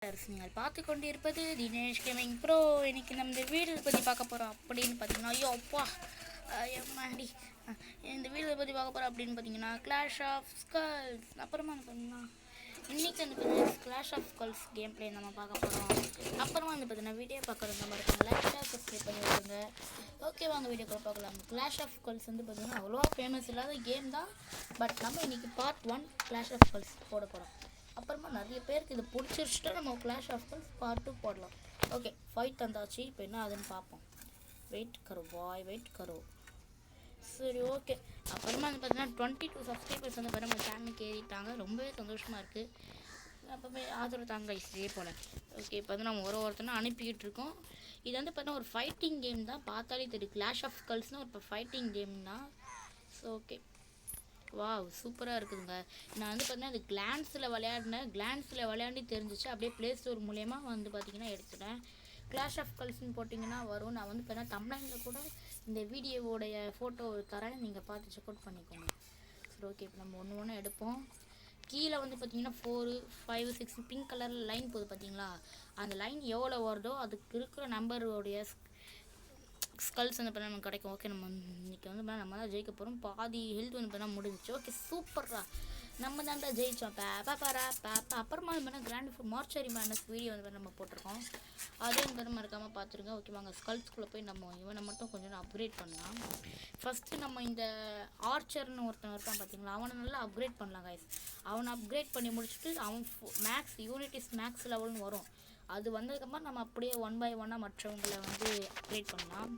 நீங்கள் பார்த்து கொண்டு இருப்பது தினேஷ் கேமிங் ப்ரோ. இன்னைக்கு நம்ம இந்த வீடு பற்றி பார்க்க போகிறோம். அப்படின்னு பார்த்தீங்கன்னா ஐயோ அப்பா மாடி இந்த வீடு பற்றி பார்க்க போகிறோம். அப்படின்னு பார்த்தீங்கன்னா கிளாஷ் ஆஃப் ஸ்கல்ஸ். அப்புறமா வந்து பார்த்தீங்கன்னா இன்றைக்கி வந்து பார்த்தீங்கன்னா clash of skulls game play நம்ம பார்க்க போகிறோம். அப்புறமா வந்து பார்த்தீங்கன்னா வீடியோ பார்க்குறது நம்ம இருக்காங்க லைட்டாக சப்ஸ்கிரைப் பண்ணி விடுங்க. ஓகே வாங்க வீடியோ கூட பார்க்கலாம். கிளாஷ் ஆஃப் ஸ்கல்ஸ் வந்து பார்த்தீங்கன்னா அவ்வளோவா ஃபேமஸ் இல்லாத கேம் தான். பட் நம்ம இன்றைக்கி பார்ட் 1 கிளாஷ் ஆஃப் ஸ்கல்ஸ் போட போகிறோம். அப்புறமா நிறைய பேருக்கு இது பிடிச்சிருச்சுட்டு நம்ம கிளாஷ் ஆஃப் ஸ்கல்ஸ் பார்ட் 2 போடலாம். ஓகே ஃபைட் தந்தாச்சு. இப்போ என்ன அதுன்னு பார்ப்போம். வெயிட் கரோ. சரி ஓகே. அப்புறமா வந்து பார்த்தீங்கன்னா 22 சப்ஸ்கிரைபர்ஸ் வந்து நம்ம சேனலுக்கு ஏறிட்டாங்க. ரொம்பவே சந்தோஷமாக இருக்குது. அப்போவே ஆதரவு தாங்க இதே போல். ஓகே இப்போ வந்து நம்ம ஒருத்தனை அனுப்பிக்கிட்டு இருக்கோம். இது வந்து பார்த்தீங்கன்னா ஒரு ஃபைட்டிங் கேம் தான். பார்த்தாலே தெரியும் கிளாஷ் ஆஃப் ஸ்கல்ஸ்னால் ஒரு ஃபைட்டிங் கேம் தான். ஸோ ஓகே வாவ் சூப்பராக இருக்குதுங்க. நான் வந்து பார்த்தீங்கன்னா அது கிளான்ஸில் விளையாடி தெரிஞ்சிச்சு. அப்படியே ப்ளே ஸ்டோர் மூலயமா வந்து பார்த்தீங்கன்னா எடுத்துட்டேன். கிளாஷ் ஆஃப் ஸ்கல்ஸ்ன்னு போட்டிங்கன்னா வரும். நான் வந்து பார்த்தீங்கன்னா தமிழ்நாட்டில் கூட இந்த வீடியோவோடைய ஃபோட்டோ தரேன், நீங்கள் பார்த்து செக் அவுட் பண்ணிக்கோங்க. சரி ஓகே இப்போ நம்ம ஒன்று எடுப்போம். கீழே வந்து பார்த்தீங்கன்னா 4, 5, 6 பிங்க் கலரில் லைன் போகுது பார்த்தீங்களா? அந்த லைன் எவ்வளோ வருதோ அதுக்கு இருக்கிற நம்பருடைய ஸ்கல்ஸ் வந்து பண்ணால் நமக்கு கிடைக்கும். ஓகே நம்ம இன்றைக்கி வந்து நம்ம தான் ஜெயிக்க போகிறோம். பாதி ஹெல்த் வந்து பண்ணால் முடிஞ்சிச்சு. ஓகே சூப்பர்ரா நம்ம தான்டா ஜெயித்தோம். பேப்பா அப்புறமா வந்து கிராண்ட் மார்ச்சரி மேனஸ் வீடியோ வந்து நம்ம போட்டிருக்கோம். அதே வந்து மறக்காமல் பார்த்துருங்க. ஓகே வாங்க ஸ்கல்ஸ்குள்ளே போய் நம்ம இவனை மட்டும் கொஞ்சம் அப்கிரேட் பண்ணலாம். ஃபஸ்ட்டு நம்ம இந்த ஆர்ச்சர்னு ஒருத்தன் இருக்கான் பார்த்தீங்களா? அவனை நல்லா அப்கிரேட் பண்ணலாம் கைஸ். அவனை அப்கிரேட் பண்ணி முடிச்சுட்டு அவன் மேக்ஸ் யூனிட்டிஸ் மேக்ஸ் லெவல்னு வரும். அது வந்ததுக்கப்புறம் நம்ம அப்படியே 1 by 1 மற்றவங்களை வந்து அப்கிரேட் பண்ணலாம்.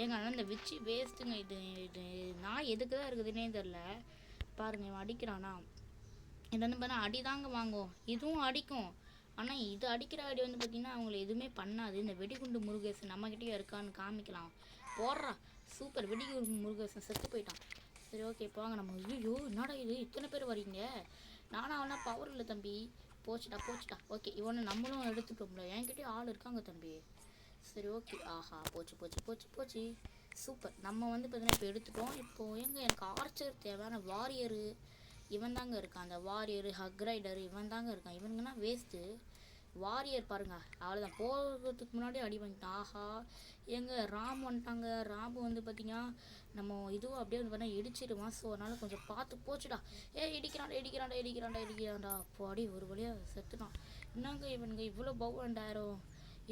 ஏங்க ஆனால் இந்த விச்சி வேஸ்ட்டுங்க. இது நான் எதுக்கு தான் இருக்குதுன்னே தெரில. பாருங்கள் இவன் அடிக்கிறானா? இது வந்து பார்த்தா அடி தாங்க வாங்கும். இதுவும் அடிக்கும். ஆனால் இது அடிக்கிற அடி வந்து பார்த்திங்கன்னா அவங்கள எதுவுமே பண்ணாது. இந்த வெடிகுண்டு முருகேசன் நம்மக்கிட்டே இருக்கான்னு காமிக்கலாம். போடுறா சூப்பர். வெடிகுண்டு முருகேசன் செத்து போயிட்டான். சரி ஓகே இப்போ வாங்க நம்ம. ஐயோ என்னடா இது இத்தனை பேர் வரீங்க? நானும் அவனா பவர் இல்லை தம்பி. போச்சுட்டா. ஓகே இவனை நம்மளும் எடுத்துட்டோம்ல. என்கிட்டயே ஆள் இருக்காங்க தம்பி. சரி ஓகே ஆஹா போச்சு. சூப்பர். நம்ம வந்து பார்த்தீங்கன்னா இப்போ எடுத்துட்டோம். இப்போது எனக்கு ஆர்ச்சர் தேவையான வாரியரு இவன் தாங்க இருக்கான். அந்த வாரியரு ஹக்ரைடரு இவன் தாங்க இருக்கான். இவனுங்கன்னா வேஸ்ட்டு. வாரியர் பாருங்க அவ்வளோதான். போகிறதுக்கு முன்னாடி அடி வாங்கிட்டான். ஆஹா ராம் வந்துட்டாங்க. ராம் வந்து பார்த்தீங்கன்னா நம்ம இதுவும் அப்படியே வந்து பார்த்தா இடிச்சிடுவான். ஸோ அதனால் கொஞ்சம் பார்த்து போச்சுடா. இடிக்கிறான்டா. அப்போ அடி ஒரு வழியாக செத்துட்டான். என்னங்க இவனுங்க இவ்வளோ பவ் அண்ட் ஆரோ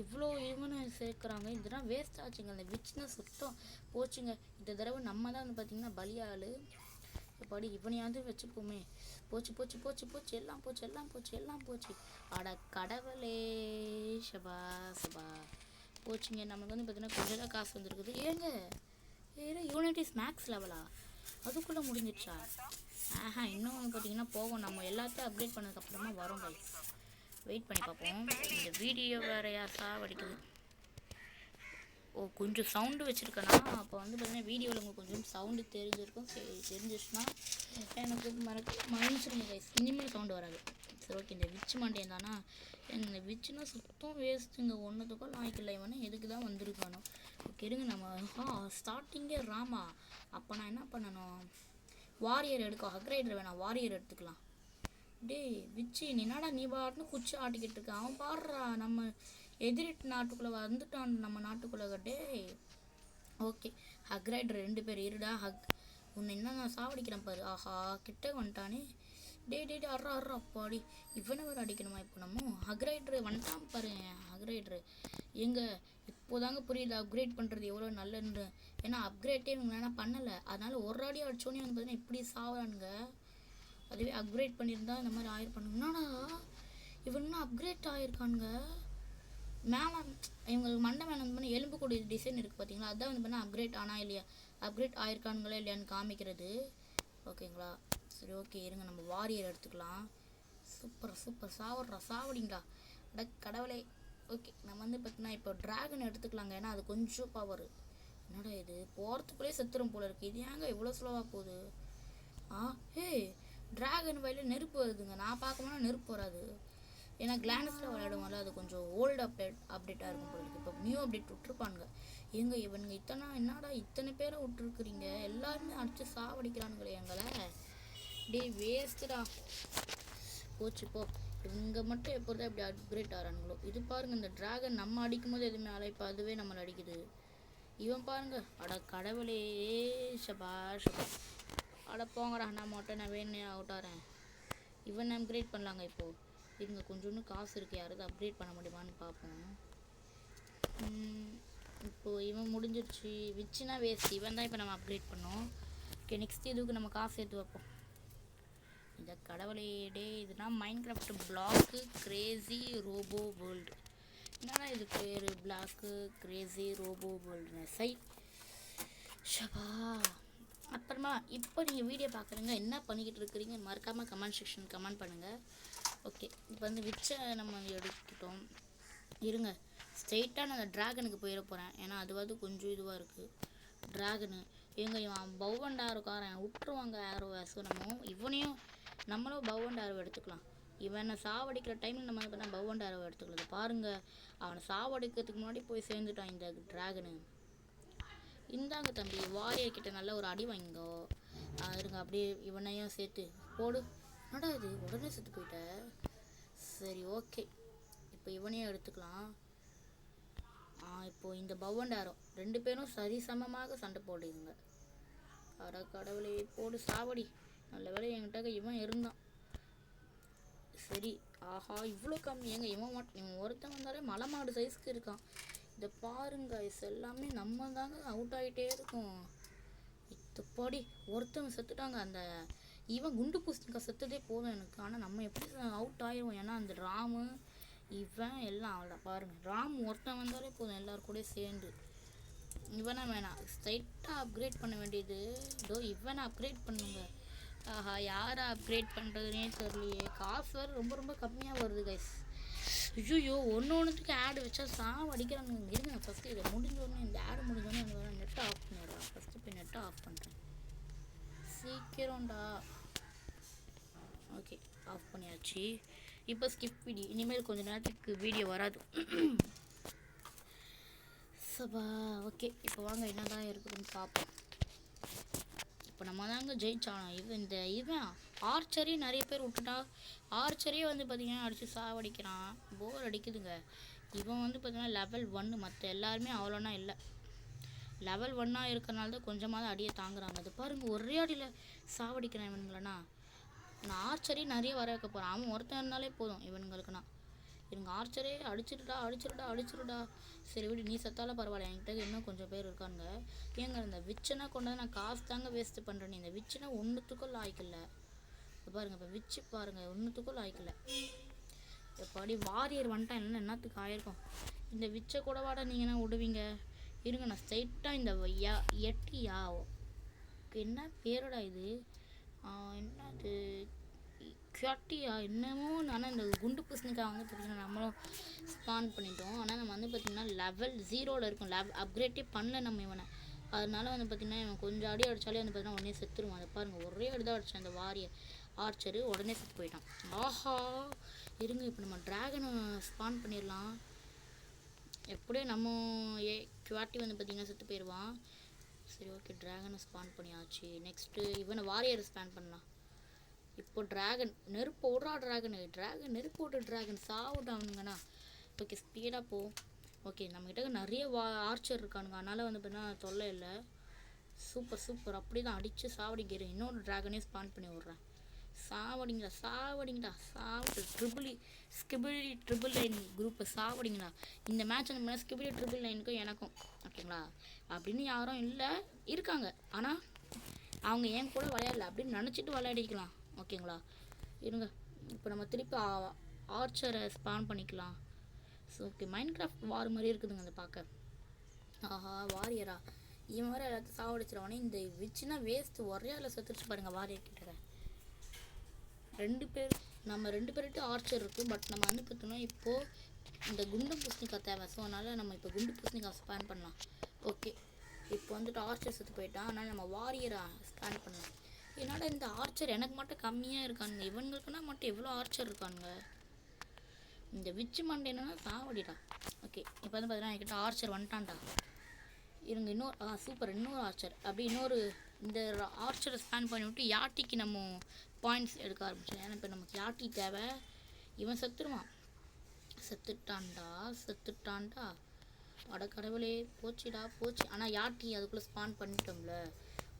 இவ்வளோ இவனு சேர்க்குறாங்க. இதெல்லாம் வேஸ்ட் ஆச்சுங்க. அந்த விச்னஸ் சுத்தம் போச்சுங்க. இந்த தடவை நம்ம தான் வந்து பார்த்திங்கன்னா பலியாள். படி இவனையாவது வச்சுப்போமே. போச்சு எல்லாம் போச்சு. அட கடவுளே சபா போச்சுங்க. நமக்கு வந்து பார்த்தீங்கன்னா கொஞ்சம் தான் காசு வந்துருக்குது. யூனிட்டிஸ் மேக்ஸ் லெவலா அதுக்குள்ளே முடிஞ்சிடுச்சா? இன்னும் வந்து பார்த்தீங்கன்னா போகும். நம்ம எல்லாத்தையும் அப்டேட் பண்ணதுக்கப்புறமா வரும் கைஸ். வெயிட் பண்ணி பார்ப்போம். இந்த வீடியோ வேறையா சாவடிக்குது. கொஞ்சம் சவுண்டு வச்சுருக்கேன்னா அப்போ வந்து பார்த்தீங்கன்னா வீடியோவில் உங்களுக்கு கொஞ்சம் சவுண்டு தெரிஞ்சிருக்கும். தெரிஞ்சிச்சுன்னா எனக்கு மன்னிச்சிருங்க கைஸ். இனிமேல் சவுண்டு வராது. சரி ஓகே இந்த விச்சு மாட்டேன் தானா? இந்த விச்சுனா சுத்தம் வேஸ்ட்டுங்க. ஒன்றுத்துக்கும் லாய்க்கில்லை. இவனே எதுக்கு தான் வந்திருக்கானோ. ஓகே இருங்க நம்ம ஸ்டார்டிங்கே ராமா. அப்போ நான் என்ன பண்ணணும்? வாரியர் எடுக்க ஹக்ரைடர் வேணாம். வாரியர் எடுத்துக்கலாம். டேய் விச்சி என்னடா நீ பாட்டுன்னு குச்சி ஆட்டிக்கிட்டு இருக்க? அவன் பாடுறா நம்ம எதிரி நாட்டுக்குள்ளே வந்துட்டான். நம்ம நாட்டுக்குள்ளே டேய். ஓகே ஹக்ரைடர் 2 பேர் இருடா. உன்னை என்ன நான் சாவடிக்கிறேன் பாரு. ஆஹா கிட்டே வந்துட்டானே. டே அட்ரா அப்பாடி. இவனை வேறு அடிக்கணுமா? இப்போ நம்ம ஹக்ரைடரு வந்துட்டான் பாரு. ஹக்ரைடரு இப்போதாங்க புரியுது அப்கிரேட் பண்ணுறது எவ்வளோ நல்லதுன்னு. ஏன்னா அப்கிரேட்டே இவங்க என்ன பண்ணலை. அதனால ஒரு அடி அடிச்சோன்னே வந்து பார்த்தீங்கன்னா இப்படி சாவானுங்க. அதுவே அப்கிரேட் பண்ணியிருந்தா இந்த மாதிரி ஆயிருப்பானுங்க. என்னடா இவன் அப்கிரேட் ஆகிருக்கானுங்க. மேலே இவங்களுக்கு மண்டை மேலே வந்து பண்ணி எலும்பு கூடிய டிசைன் இருக்குது பார்த்தீங்களா? அதான் வந்து பண்ணால் அப்கிரேட் ஆனால் இல்லையா அப்கிரேட் ஆயிருக்கானுங்களா இல்லையான்னு காமிக்கிறது. ஓகேங்களா? சரி ஓகே இருங்க நம்ம வாரியர் எடுத்துக்கலாம். சூப்பர் சாவடிங்களா அட கடவுளே. ஓகே நம்ம வந்து பார்த்தீங்கன்னா இப்போ ட்ராகன் எடுத்துக்கலாங்க. ஏன்னா அது கொஞ்சம் பவர். என்னடா இது போகிறதுக்குள்ளே செத்துரும் போல இருக்குது. இது ஏங்க இவ்வளோ ஸ்லோவாக போகுது? ட்ராகன் வயலில் நெருப்பு வருதுங்க. நான் பார்க்கணும்னா நெருப்பு வராது. ஏன்னா கிளான்ஸில் விளையாடுவோம்ல அது கொஞ்சம் ஓல்டு அப்டேட்டாக இருக்கும் போல இருக்குது. இப்போ நியூ அப்டேட் விட்டுருப்பானுங்க. இவனுங்க என்னடா இத்தனை பேரை விட்டுருக்குறீங்க? எல்லாருமே அடித்து சாவடிக்கிறானுங்களே எங்களை. டே வேஸ்ட்டுடா. போச்சு போ. இவங்க மட்டும் எப்போதான் இப்படி அப்கிரேட் ஆகிறானுங்களோ. இது பாருங்கள், இந்த ட்ராகன் நம்ம அடிக்கும் போது எதுவுமே அழைப்பு, அதுவே நம்மளை அடிக்குது. இவன் பாருங்க, அட கடவுளே, ஷபா ஷபா. அட போங்கடா, நான் மட்டும் நான் வேணே அவுட் ஆகிறேன். இவன் அப்கிரேட் பண்ணலாங்க. இப்போது இவங்க கொஞ்சோண்டு காசு இருக்குது, யாராவது அப்கிரேட் பண்ண முடியுமான்னு பார்ப்போம். இப்போது இவன் முடிஞ்சிருச்சு. விச்சுனா வேஸ்ட், இவன் தான் இப்போ நம்ம அப்கிரேட் பண்ணோம். ஓகே, நெக்ஸ்ட் இதுக்கு நம்ம காசு சேர்த்து வைப்போம். இந்த கடவுளே டே, இதுனா Minecraft block crazy robot world. என்னடா இது பேர், பிளாக்கு கிரேசி ரோபோ வேர்ல்டு சை ஷபா. அப்புறமா இப்போ நீங்கள் வீடியோ பார்க்குறீங்க, என்ன பண்ணிக்கிட்டு இருக்கிறீங்க மறக்காமல் கமெண்ட் செக்ஷன் கமெண்ட் பண்ணுங்கள். ஓகே, இப்போ வந்து விச்சை நம்ம எடுத்துக்கிட்டோம். இருங்க, ஸ்ட்ரெயிட்டாக நான் அந்த ட்ராகனுக்கு போயிட போகிறேன். ஏன்னா அதுவாது கொஞ்சம் இதுவாக இருக்குது. ட்ராகனு இவங்க இவன் பவ் அண்ட் ஆரோக்காரன் விட்டுருவாங்க ஆரோவை. ஸோ இவனையும் நம்மளும் பவ் அண்ட் ஆரோ எடுத்துக்கலாம். இவனை சாவடிக்கிற டைமில் நம்ம இப்போ பவ் அண்ட் ஆரோ எடுத்துக்கலாம். பாருங்கள், அவனை சாவடிக்கிறதுக்கு முன்னாடி போய் சேர்ந்துட்டான் இந்த ட்ராகனு. இந்தாங்க தம்பி, வாரியர் கிட்ட நல்ல ஒரு அடி வாங்கிங்கோ. இருங்க, அப்படியே இவனையும் சேர்த்து போடு. என்னடா இது, உடனே செத்து போயிட்ட. சரி, ஓகே, இப்போ இவனையும் எடுத்துக்கலாம். இப்போது இந்த பவ் அண்ட் ஆரோ 2 பேரும் சரிசமமாக சண்டை போடுங்க. அட கடவுளே, போடு சாவடி. நல்ல வேலை என்கிட்ட இவன் இருந்தான். சரி, ஆஹா, இவ்வளோ கம்மி. இவன் ஒருத்தன் வந்தாலே மலை மாடு சைஸ்க்கு இருக்கான். இதை பாருங்க, எல்லாமே நம்ம தாங்க அவுட் ஆகிட்டே இருக்கும். இத்தப்பாடி ஒருத்தவங்க செத்துட்டாங்க. அந்த இவன் குண்டு பூசணிக்காய் செத்துதே போதும் எனக்கு. ஆனால் நம்ம எப்படி அவுட் ஆயிடுவோம், ஏன்னா அந்த ராமு இவன் எல்லாம் அவ்வளோ. பாருங்கள், ராம் ஒருத்தன் வந்தாலே போதும் எல்லாரும் கூட சேர்ந்து. இவனை வேணாம், ஸ்ட்ரைட்டாக அப்கிரேட் பண்ண வேண்டியது. இவனை அப்கிரேட் பண்ணுங்க. ஆஹா, யாரை அப்கிரேட் பண்ணுறதுனே தெரியலையே. காசு வேறு ரொம்ப ரொம்ப கம்மியாக வருது கைஸ். ஐயோ, ஒன்றுத்துக்கு ஆடு வச்சா அடிக்கிறாங்க. இருங்க, ஃபஸ்ட்டு இதை முடிஞ்சோடனே, இந்த ஆடு முடிஞ்சோடனே அந்த நெட்டை ஆஃப் பண்ணிடுறேன். ஃபஸ்ட்டு போய் நெட்டை ஆஃப் பண்ணுறேன், சீக்கிரம்டா. ஓகே, ஆஃப் பண்ணியாச்சு. இப்போ ஸ்கிப் வீடியோ, இனிமேல் கொஞ்சம் நேரத்துக்கு வீடியோ வராது. சபா. ஓகே, இப்போ வாங்க என்ன தான் இருக்குதுன்னு பார்ப்போம். இப்போ நம்ம தாங்க ஜெயிச்சானோம். இவன் ஆர்ச்சரி நிறைய பேர் விட்டுட்டா. ஆர்ச்சரியே வந்து பார்த்திங்கன்னா அடித்து சாவடிக்கிறான். போர் அடிக்குதுங்க. இவன் வந்து பார்த்திங்கன்னா லெவல் 1, மற்ற எல்லாருமே அவ்வளோனா இல்லை. லெவல் 1 இருக்கிறனால தான் கொஞ்சமாக அடியை தாங்குறாங்க. அது பாருங்கள், ஒரே அடியில் சாவடிக்கிறேன் இவனுங்களண்ணா. நான் ஆர்ச்சரி நிறைய வர வைக்க போகிறேன். அவன் ஒருத்தன் இருந்தாலே போதும் இவனுங்களுக்குண்ணா. இவங்க ஆர்ச்சரே அடிச்சிருடா. சரி விடு, நீ செத்தாலும் பரவாயில்ல, என்கிட்ட இன்னும் கொஞ்சம் பேர் இருக்காங்க. ஏங்க இந்த விச்சனை கொண்டு நான் காசு தாங்க வேஸ்ட்டு பண்ணுறேன். இந்த விச்சனை ஒன்றுத்துக்கும் லாய்க்கல. பாருங்கள், இப்போ விச்சு பாருங்கள், ஒன்றுத்துக்கும் லாய்க்கல. எப்படி வாரியர் வந்துட்டான், இல்லைன்னா என்னத்துக்கு ஆயிருக்கும். இந்த விச்சை கூட வாட நீங்கள் என்ன விடுவீங்க. இருங்க, நான் ஸ்ட்ரைட்டாக இந்த எட்டியா என்ன பேரோட இது, என்னது கியாட்டியா என்னமோ. ஆனால் இந்த குண்டு பூசணிக்காய் வந்து பார்த்திங்கன்னா நம்மளும் ஸ்பான் பண்ணிட்டோம். ஆனால் நம்ம வந்து பார்த்திங்கன்னா லெவல் 0ல் இருக்கும். அப்கிரேட்டே பண்ணல நம்ம இவனை. அதனால வந்து பார்த்திங்கன்னா இவன் கொஞ்சம் அடி அடித்தாலே வந்து பார்த்திங்கன்னா உடனே செத்துருவான். அதை பாருங்கள், ஒரே அடி தான் அடித்தான் இந்த வாரியர் ஆர்ச்சரு, உடனே செத்து போயிட்டான். ஆஹா, இருங்க, இப்போ நம்ம ட்ராகனை ஸ்பான் பண்ணிடலாம். எப்படியும் நம்ம கியாட்டி வந்து பார்த்திங்கன்னா செத்து போயிடுவான். சரி, ஓகே, ட்ராகனை ஸ்பான் பண்ணியாச்சு. நெக்ஸ்ட்டு இவனை வாரியர் ஸ்பான் பண்ணலாம். இப்போ ட்ராகன் நெருப்பு விட்றா. ட்ராகன் நெருப்பு விட்டு ட்ராகன் சாவிட்டானுங்கண்ணா. ஓகே, ஸ்பீடாக போ. ஓகே, நம்மகிட்ட நிறைய ஆர்ச்சர் இருக்கானுங்க, அதனால் வந்து பார்த்தீங்கன்னா தொல்லை இல்லை. சூப்பர், அப்படி தான் அடித்து சாவடிக்கிறேன். இன்னொரு ட்ராகனே ஸ்பான் பண்ணி விட்றேன். சாவடிங்கடா. ஸ்கிபிலி ட்ரிபிள் லைன் குரூப்பை சாவடிங்கடா. இந்த மேட்ச் வந்து ஸ்கிபிலி ட்ரிபிள் லைனுக்கும் எனக்கும் ஓகேங்களா அப்படின்னு யாரும் இல்லை இருக்காங்க. ஆனால் அவங்க என் கூட விளையாடல அப்படின்னு நினச்சிட்டு விளையாடிக்கலாம். ஓகேங்களா, இருங்க, இப்போ நம்ம திருப்பி ஆர்ச்சரை ஸ்பான் பண்ணிக்கலாம். ஸோ ஓகே, மைன்கிராஃப்ட் வார் மாதிரி இருக்குதுங்க அதை பார்க்க. ஆஹா, வாரியரா, இவன் வேறு எல்லாத்தையும் சாவடிச்சிருவானே. இந்த விச்சுனா வேஸ்ட்டு, ஒரே அதில் செத்துருச்சு பாருங்கள் வாரியர் கிட்ட. நம்ம 2 பேர்கிட்ட ஆர்ச்சர் இருக்குது. பட் நம்ம வந்து பார்த்தோம்னா இப்போது இந்த குண்டு பூசணிக்காய் தேவை. ஸோ அதனால் நம்ம இப்போ குண்டு பூசணிக்காய் ஸ்பான் பண்ணலாம். ஓகே, இப்போ வந்துட்டு ஆர்ச்சர் செத்து போயிட்டான். அதனால் நம்ம வாரியரை ஸ்பான் பண்ணலாம். என்னடா இந்த ஆர்ச்சர் எனக்கு மட்டும் கம்மியாக இருக்கானுங்க, இவங்களுக்குன்னா மட்டும் எவ்வளோ ஆர்ச்சர் இருக்கானுங்க. இந்த விச்சு மண்டை என்னன்னா சாவடிடா. ஓகே, இப்போ வந்து பார்த்தீங்கன்னா என்கிட்ட ஆர்ச்சர் வந்துட்டான்டா. இருங்க, இன்னொரு சூப்பர், இன்னொரு ஆர்ச்சர். அப்படி இந்த ஆர்ச்சரை ஸ்பேன் பண்ணி விட்டு யாட்டிக்கு நம்ம பாயிண்ட்ஸ் எடுக்க ஆரம்பிச்சோம். ஏன்னா இப்போ நமக்கு யாட்டி தேவை. இவன் செத்துருவான். செத்துட்டான்டா செத்துட்டான்டா. அட கடவுளே, போச்சுடா போச்சு. ஆனால் யாட்டி அதுக்குள்ளே ஸ்பான் பண்ணிட்டோம்ல.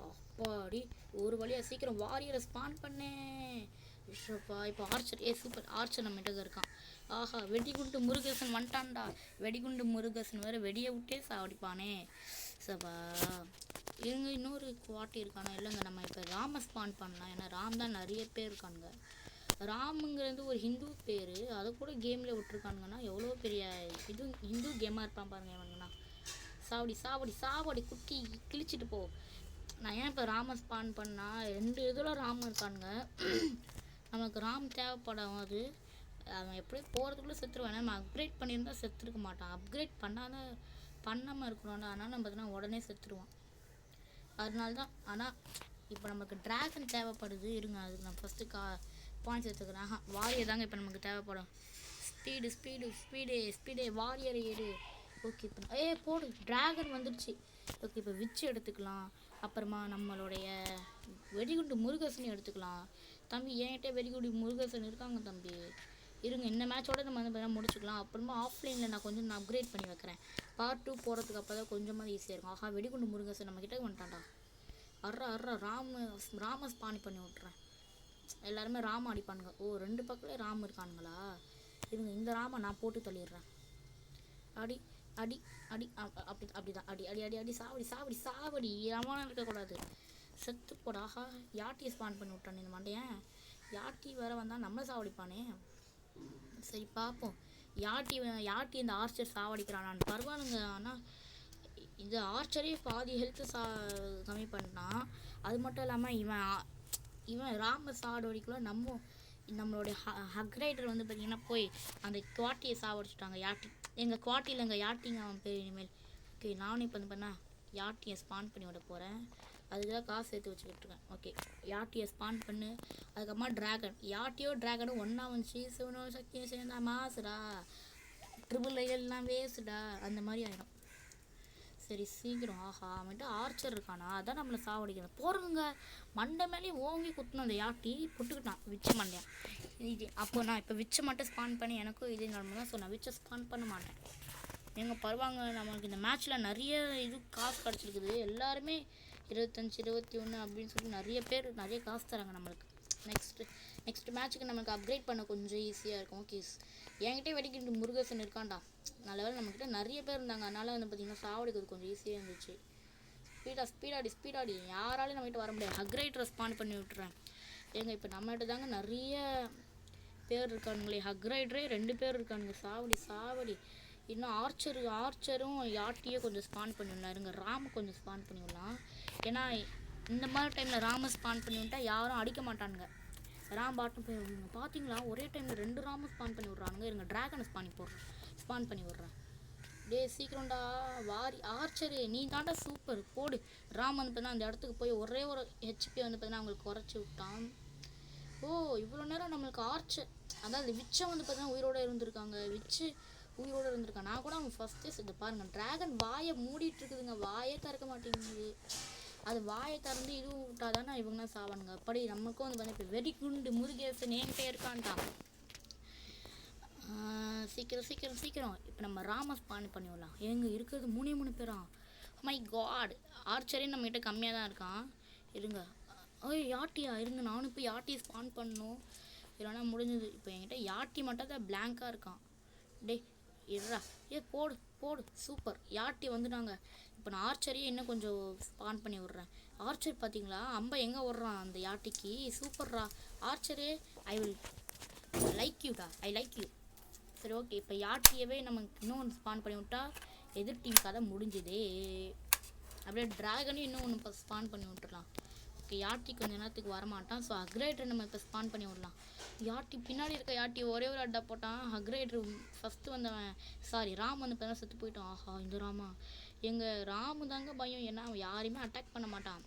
அப்பாடி ஒரு வழியாக சீக்கிரம் வாரியரை ஸ்பான் பண்ணேன். விஷப்பா இப்போ ஆர்ச்சர். சூப்பர், ஆர்ச்சர் நம்ம கிட்ட இருக்கான். ஆஹா, வெடிகுண்டு முருகேசன் வந்துட்டான்டா. வெடிகுண்டு முருகேசன் வேறு வெடியை விட்டே சாவடிப்பானே. சபா இவங்க இன்னொரு குவாட்டி இருக்கானா? இல்லைங்க, நம்ம இப்போ ராம ஸ்பான் பண்ணலாம். ஏன்னா ராம் தான் நிறைய பேர் இருக்கானுங்க. ராமுங்கிறது ஒரு ஹிந்து பேர், அதை கூட கேமில் விட்டுருக்கானுங்கன்னா எவ்வளோ பெரிய ஹிந்து கேமாக இருப்பான் பாருங்க இவனுங்கண்ணா. சாவடி சாவடி சாவடி குட்டி கிழிச்சிட்டு போ. நான் ஏன் இப்போ ராம ஸ்பான் பண்ணால் 2 இதில் ராம் இருக்கானுங்க. நமக்கு ராம் தேவைப்படும். அது அவன் எப்படியும் போகிறதுக்குள்ளே செத்துருவான். நம்ம அப்கிரேட் பண்ணியிருந்தால் செத்துருக்க மாட்டான். அப்கிரேட் பண்ணாமல் இருக்கணும்ல, அதனால் நம்ம பார்த்தீங்கன்னா உடனே செத்துருவான். அதனால தான். ஆனால் இப்போ நமக்கு ட்ராகன் தேவைப்படுது. இருங்க, அதுக்கு நான் ஃபஸ்ட்டு பாயிண்ட்ஸ் எடுத்துக்கிறேன். வாரியர் தாங்க இப்போ நமக்கு தேவைப்படும். Speed speed speed speed warrior ஏடு. ஓகே, இப்போ போடு, ட்ராகன் வந்துடுச்சு. ஓகே, இப்போ விச்சு எடுத்துக்கலாம். அப்புறமா நம்மளுடைய வெடிகுண்டு முருகேசனையும் எடுத்துக்கலாம். தம்பி என்கிட்ட வெடிகுண்டு முருகேசன் இருக்காங்க தம்பி. இருங்க, இந்த மேட்சோட நம்ம வந்து முடிச்சுக்கலாம். அப்புறமா ஆஃப்லைனில் நான் கொஞ்சம் அப்கிரேட் பண்ணி வைக்கிறேன். பார்ட் 2 போகிறதுக்கு அப்போ தான் கொஞ்சமாக ஈஸியாக இருக்கும். ஆஹா, வெடிகுண்டு முருகேசன் நம்மக்கிட்ட வந்துட்டான்டா. அர்றா ராம ஸ்பானி பண்ணி விட்றேன். எல்லாருமே ராம அடிப்பானுங்க. 2 பக்கத்துல ராம் இருக்கானுங்களா? இருங்க, இந்த ராம நான் போட்டு தள்ளிடுறேன். அடி அடி அடி அப்படிதான் அடி அடி அடி அடி சாவடி சாவடி சாவடி. ராமான இருக்கக்கூடாது. செத்து போடாஹா. யாட்டியை ஸ்பான் பண்ணி விட்டான் இந்த மாட்டேன். யாட்டி வேறு வந்தால் நம்மளை சாவடிப்பானே. சரி பார்ப்போம். யாட்டி இந்த ஆர்ச்சர் சாவடிக்கிறானான்னு. பரவாயில்லைங்க, ஆனால் இந்த ஆர்ச்சரே பாதி ஹெல்த்து கம்மி பண்ணான். அது மட்டும் இல்லாமல் இவன் ராம சாவடிக்குள்ள நம்மளுடைய ஹக்ரைடர் வந்து பார்த்திங்கன்னா போய் அந்த குவாட்டியை சாவடிச்சுட்டாங்க. யாட்டி எங்கள் குவாட்டியில் எங்கள் யாட்டிங்க அவன் பேர் இனிமேல். ஓகே, நானும் இப்போ வந்து பண்ணால் யாட்டியை ஸ்பான் பண்ணி விட போகிறேன். அதுக்கு தான் காசு சேர்த்து வச்சுக்கிட்டு இருக்கேன். ஓகே, யாட்டியை ஸ்பான் பண்ணு. அதுக்கப்புறமா ட்ராகன். ட்ராகனும் ஒன்றா வந்துச்சு. சிவனோ சக்தியும் சேர்ந்தா மாசுடா. ட்ரிபிள் ஐஎல்லாம் வேஸ்டா, அந்த மாதிரி ஆகிடும். சரி சீக்கிரம். ஆஹா, அவன்ட்டு ஆர்ச்சர் இருக்கானா? அதான் நம்மளை சாவடிக்கணும். போகிறவங்க மண்டை மேலேயும் ஓங்கி குத்துணும். அந்த யாட்டி புட்டுக்கிட்டான் விச்சு மண்டையான். இது அப்போ நான் இப்போ விச்சை மட்டும் ஸ்பான் பண்ணி எனக்கும் இதே நிலமை தான். ஸோ நான் விச்சை ஸ்பான் பண்ண மாட்டேன். எங்கள் பருவாங்க, நம்மளுக்கு இந்த மேட்ச்சில் நிறைய காசு கிடச்சிருக்குது. எல்லாருமே 25 21 அப்படின்னு சொல்லி நிறைய பேர் நிறைய காசு தராங்க நம்மளுக்கு. நெக்ஸ்ட் மேட்ச்சுக்கு நமக்கு அப்கிரேட் பண்ண கொஞ்சம் ஈஸியாக இருக்கும். ஓகே, என்கிட்டே வெடிக்கிட்டு முருகேசன் இருக்கான்டா. நல்ல வேலை நம்மக்கிட்ட நிறைய பேர் இருந்தாங்க. அதனால் வந்து பார்த்திங்கன்னா சாவடிக்கிறது கொஞ்சம் ஈஸியாக இருந்துச்சு. ஸ்பீடாடி யாராலையும் நம்மகிட்ட வர முடியாது. ஹக்ரைடரை ஸ்பான் பண்ணி விட்டுறேன். இப்போ நம்மகிட்ட தாங்க நிறைய பேர் இருக்கானுங்களே. ஹக்ரைடரே 2 பேர் இருக்கானுங்க. சாவடி. இன்னும் ஆர்ச்சரும் யாட்டியும் கொஞ்சம் ஸ்பான் பண்ணி விடலாருங்க. ராம கொஞ்சம் ஸ்பான் பண்ணி விடலாம். ஏன்னா இந்த மாதிரி டைமில் ராம ஸ்பான் பண்ணி விட்டால் யாரும் அடிக்க மாட்டானுங்க. ராம் பாட்டும் போய் பார்த்தீங்களா, ஒரே டைமில் 2 ராம ஸ்பான் பண்ணி விட்றானுங்க. இருங்க, ட்ராகனை ஸ்பான் பண்ணி விட்றேன். சீக்கிரம்டா ஆர்ச்சரு, நீ தாண்டா சூப்பர். போடு. ராம் வந்து பார்த்தீங்கன்னா அந்த இடத்துக்கு போய் ஒரே ஒரு ஹெச்பி வந்து பார்த்தீங்கன்னா அவங்களுக்கு குறைச்சி விட்டான். இவ்வளோ நேரம் நம்மளுக்கு ஆர்ச்சர், அதாவது விச்சை வந்து பார்த்தீங்கன்னா உயிரோடு இருந்திருக்காங்க. உயிரோடு இருந்திருக்கான். நான் கூட அவங்க ஃபஸ்ட்டே செத்து பாருங்கள். ட்ராகன் வாயை மூடிட்டு இருக்குதுங்க. வாயே திறக்க மாட்டேங்குது. அது வாயை திறந்து இதுவும் விட்டால் தானே இவங்களாம் சாவானுங்க. அப்படி நமக்கும் வந்து பார்த்தீங்கன்னா இப்போ வெடிகுண்டு முருகேசன் என்கிட்ட இருக்கான்டா. சீக்கிரம். இப்போ நம்ம ராம ஸ்பான் பண்ணி விடலாம். இருக்கிறது 3 பேரா? மை காட், ஆர்ச்சரே நம்மகிட்ட கம்மியாக தான் இருக்கான். இருங்க, யாட்டியா? இருங்க, நானும் இப்போ யாட்டியை ஸ்பான் பண்ணணும். இல்லைனா முடிஞ்சது. இப்போ என்கிட்ட யாட்டி மட்டும் தான் பிளாங்காக இருக்கான். இருடா. போடு சூப்பர். யாட்டி வந்துட்டாங்க. இப்போ நான் ஆர்ச்சரையே இன்னும் கொஞ்சம் ஸ்பான் பண்ணி விட்றேன். ஆர்ச்சர் பார்த்தீங்களா, அம்பை எங்கே விட்றான் அந்த யாட்டிக்கு. சூப்பர்ரா ஆர்ச்சரே. I like you. சரி ஓகே, இப்போ யாட்டியவே நமக்கு இன்னும் ஸ்பான் பண்ணி விட்டா எதிர் டீம் கதை முடிஞ்சுதே. அப்படியே ட்ராகனையும் இன்னும் ஒன்று இப்போ ஸ்பான் பண்ணி விட்டுடலாம். ஓகே, யாட்டி கொஞ்சம் நேரத்துக்கு வரமாட்டான். ஸோ ஹக்ரைடரை நம்ம இப்போ ஸ்பான் பண்ணி விடலாம். யாட்டி பின்னாடி இருக்க யாட்டி ஒரே ஒரு அட்டா போட்டான். ஹக்ரைடர் ஃபஸ்ட்டு வந்தவன் ராம் வந்து இப்போ தான் செத்து போயிட்டான். ஆஹா, இந்த ராமா எங்கள் ராமு தாங்க பயம். ஏன்னா அவன் யாரையுமே அட்டாக் பண்ண மாட்டான்.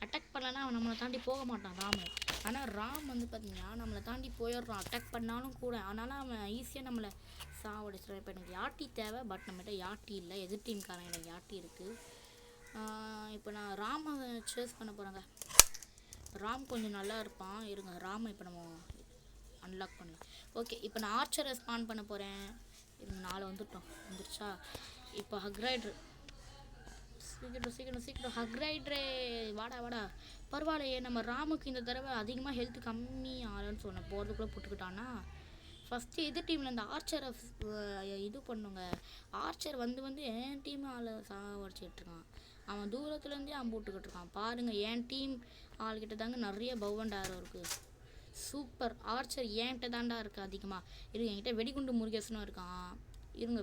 அட்டாக் பண்ணலன்னா அவன் நம்மளை தாண்டி போக மாட்டான் ராமு. ஆனால் ராம் வந்து பார்த்திங்கன்னா நம்மளை தாண்டி போயிடுறான் அட்டாக் பண்ணாலும் கூட. ஆனாலும் அவன் ஈஸியாக நம்மளை சாவடிச்சிடுறான். இப்போ எனக்கு யாட்டி தேவை, பட் நம்மகிட்ட யாட்டி இல்லை. எதிர் டீம்காரன் எனக்கு யாட்டி இருக்குது. இப்போ நான் ராமை சேஸ் பண்ண போகிறேங்க. ராம் கொஞ்சம் நல்லா இருப்பான். இருங்க, ராமை இப்போ நம்ம அன்லாக் பண்ணலாம். ஓகே, இப்போ நான் ஆர்ச்சரை ஸ்பான் பண்ண போகிறேன். இருங்க, 4 வந்துருச்சா? இப்போ ஹக்ரைட்ரு சீக்கிரம் ஹக்ரைட்ரே வாடா. பரவாயில்லையே, நம்ம ராமுக்கு இந்த தடவை அதிகமாக ஹெல்த் கம்மி ஆகலன்னு சொன்னேன். போகிறதுக்குள்ளே போட்டுக்கிட்டானா. ஃபஸ்ட்டு எதிர் டீமில் இந்த ஆர்ச்சரை இது பண்ணுங்க. ஆர்ச்சர் வந்து என் டீம் ஆளை சாவடிச்சிக்கிட்டு இருக்கான். அவன் தூரத்துலேருந்தே அவன் போட்டுக்கிட்டு இருக்கான். பாருங்கள், என் டீம் ஆள்கிட்ட தாங்க நிறைய பவ் அண்ட் ஆரோ இருக்குது. சூப்பர். ஆர்ச்சர் என்கிட்ட தாண்டா இருக்குது அதிகமாக. என்கிட்ட வெடிகுண்டு முருகேசனும் இருக்கான்.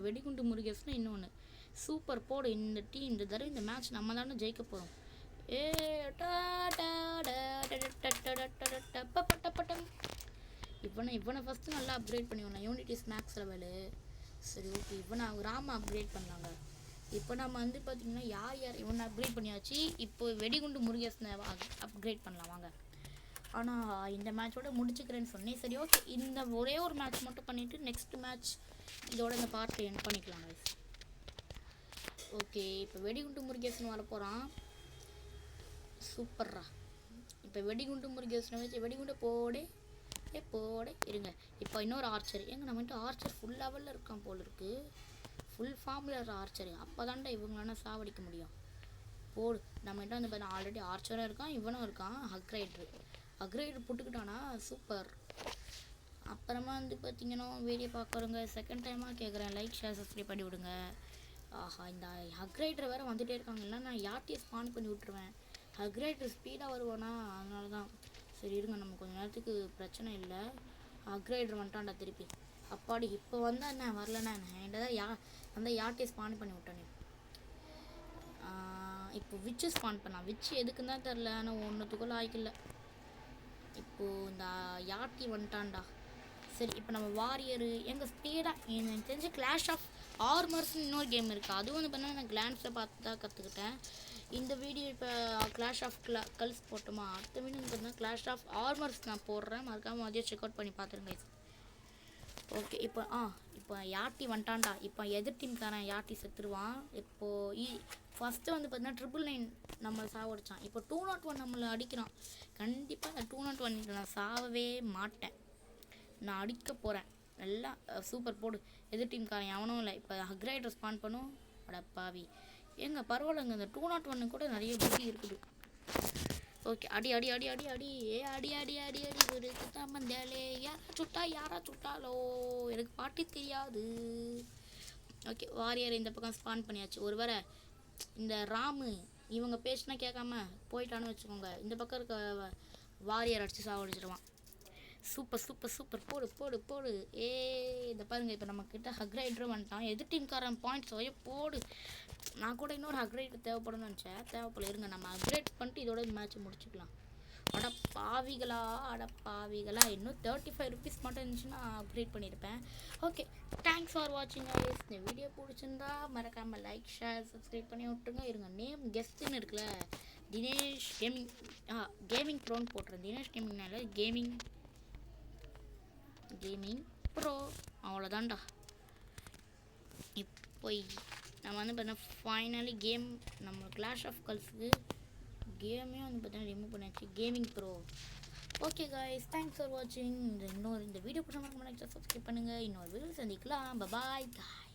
வெடிகுண்டு முருகேசனும் இன்னொன்று. சூப்பர், போடு. இந்த தடவை இந்த மேட்ச் நம்ம தானே ஜெயிக்க போகிறோம். இவனை ஃபஸ்ட்டு நல்லா அப்கிரேட் பண்ணிவிடலாம். யூனிட்டிஸ் மேக்ஸ் லெவலு. சரி, ஓகே. இவனை ராம அப்கிரேட் பண்ணாங்க. இப்போ நம்ம வந்து பார்த்திங்கன்னா யார் இவனை அப்கிரேட் பண்ணியாச்சு. இப்போ வெடிகுண்டு முருகேசனை அப்கிரேட் பண்ணலாம் வாங்க. ஆனால் இந்த மேட்சோட முடிச்சுக்கிறேன்னு சொன்னேன். சரி, ஓகே. இந்த ஒரே ஒரு மேட்ச் மட்டும் பண்ணிவிட்டு நெக்ஸ்ட் மேட்ச் இதோட இந்த பார்ட் எண்ட் பண்ணிக்கலாம் guys. ஓகே, இப்போ வெடிகுண்டு முருகேசன் வர போகிறான். சூப்பர்ரா. இப்போ வெடிகுண்டு முருகேசனை வச்சு வெடிகுண்டு போடு. இருங்க. இப்போ இன்னொரு ஆர்ச்சர். நம்மகிட்ட ஆர்ச்சர் ஃபுல் லெவலில் இருக்கான் போல் இருக்குது. ஃபுல் ஃபார்மில் இருக்கிற ஆர்ச்சர். அப்போ தாண்டா இவங்களான சாவடிக்க முடியும். போடு. நம்மகிட்ட வந்து பார்த்தா ஆல்ரெடி ஆர்ச்சரும் இருக்கான், இவனும் இருக்கான். அக்ரைடர் போட்டுக்கிட்டானா. சூப்பர். அப்புறமா வந்து பார்த்தீங்கன்னா வீடியோ பார்க்குறவங்க செகண்ட் டைமாக கேட்குறேன், லைக் ஷேர் சப்ஸ்கிரைப் பண்ணி விடுங்க. ஆஹா, இந்த அக்ரைடர் வேறு வந்துகிட்டே இருக்காங்க. இல்லை, நான் யார்ட்டையும் ஸ்பான் பண்ணி விட்ருவேன். அக்ரைடர் ஸ்பீடாக வருவானா, அதனால தான். சரி, இருங்க, நம்ம கொஞ்சம் நேரத்துக்கு பிரச்சனை இல்லை. அக்ரைடர் வந்துட்டான்டா திருப்பி. அப்பாடி, இப்போ வந்தால் என்ன, வரலண்ணா என்ன, என்கிட்ட தான் யார்ட்டையும் ஸ்பான் பண்ணி விட்டானே. இப்போ விச்சு ஸ்பான் பண்ணான். விச்சு எதுக்குன்னு தான் தெரில, ஆனால் ஒன்றுத்துக்குள்ள ஆய்க்கல. இப்போது இந்த யாட்டி வந்துட்டான்டா. சரி, இப்போ நம்ம வாரியரு எங்கள் ஸ்பீடாக எனக்கு தெரிஞ்சு கிளாஷ் ஆஃப் ஆர்மர்ஸ்னு இன்னொரு கேம் இருக்குது. அதுவும் வந்து பார்த்தீங்கன்னா நான் கிளான்ஸில் பார்த்து தான் கற்றுக்கிட்டேன். இந்த வீடியோ இப்போ கிளாஷ் ஆஃப் கல்ஸ் போட்டோமா, அடுத்த வீடியோ வந்து பார்த்தீங்கன்னா கிளாஷ் ஆஃப் ஆர்மர்ஸ் நான் போடுறேன். மறக்காமல் அதையும் செக் அவுட் பண்ணி பார்த்துருங்க. ஓகே, இப்போ யாட்டி வந்துட்டான்டா. இப்போ எதிர் டீம்காரன் யாட்டி செத்துருவான். இப்போது ஃபஸ்ட்டு வந்து பார்த்தீங்கன்னா 999 நம்மளை சாவடிச்சான். இப்போ 201 நம்மளை அடிக்கிறான். கண்டிப்பாக அந்த 201 நான் சாவவே மாட்டேன். நான் அடிக்க போகிறேன். நல்லா சூப்பர், போடு. எதிர் டீம்காரன் எவனும் இல்லை. இப்போ அக்ரைடர் ஸ்பான் பண்ணும். அடப்பாவி, பரவாயில்லைங்க. இந்த 201 கூட நிறைய புத்தி இருக்குது. ஓகே, அடி ஒரு மந்தாலே யாரா சுட்டாலோ எனக்கு பாட்டி தெரியாது. ஓகே, வாரியர் இந்த பக்கம் ஸ்பான் பண்ணியாச்சு. ஒருவேளை இந்த ராமு இவங்க பேசினா கேட்காம போயிட்டான்னு வச்சுக்கோங்க, இந்த பக்கம் இருக்க வாரியர் அடித்து சாவடிச்சிடுவான். சூப்பர், போடு. இதை பாருங்க, இப்போ நம்மக்கிட்ட ஹக்ரைடரும் வந்துட்டான். எதிர் டீம்காரன் பாயிண்ட்ஸ் போடு. நான் கூட இன்னொரு அப்கிரேட் தேவைப்படும்னு நினச்சேன். தேவைப்படல. இருங்க, நம்ம அப்கிரேட் பண்ணிட்டு இதோட மேட்ச்சை முடிச்சுக்கலாம். அடப்பாவிகளா, இன்னும் 35 ருபீஸ் மட்டும் இருந்துச்சுன்னா அப்கிரேட் பண்ணியிருப்பேன். ஓகே, தேங்க்ஸ் ஃபார் வாட்சிங் கைஸ். இந்த வீடியோ பிடிச்சிருந்தா மறக்காமல் லைக் ஷேர் சப்ஸ்கிரைப் பண்ணி விட்டுருங்க. இருங்க, நேம் கெஸ்ட்டுன்னு இருக்குல்ல, தினேஷ் கேமிங் ப்ரோன்னு போட்டுறேன். தினேஷ் கேமிங்னால கேமிங் ப்ரோ, அவ்வளோதான்டா. இப்போ நம்ம வந்து பார்த்தீங்கன்னா ஃபைனலி நம்ம கிளாஷ் ஆஃப் கல்ஸுக்கு கேமே வந்து பார்த்தீங்கன்னா ரிமூவ் பண்ணியாச்சு. Gaming bro. Okay guys, thanks for வாட்சிங். இந்த வீடியோ பிடிச்ச மாதிரி சப்ஸ்கிரைப் பண்ணுங்கள். இன்னொரு வீடியோ சந்திக்கலாம். Bye guys.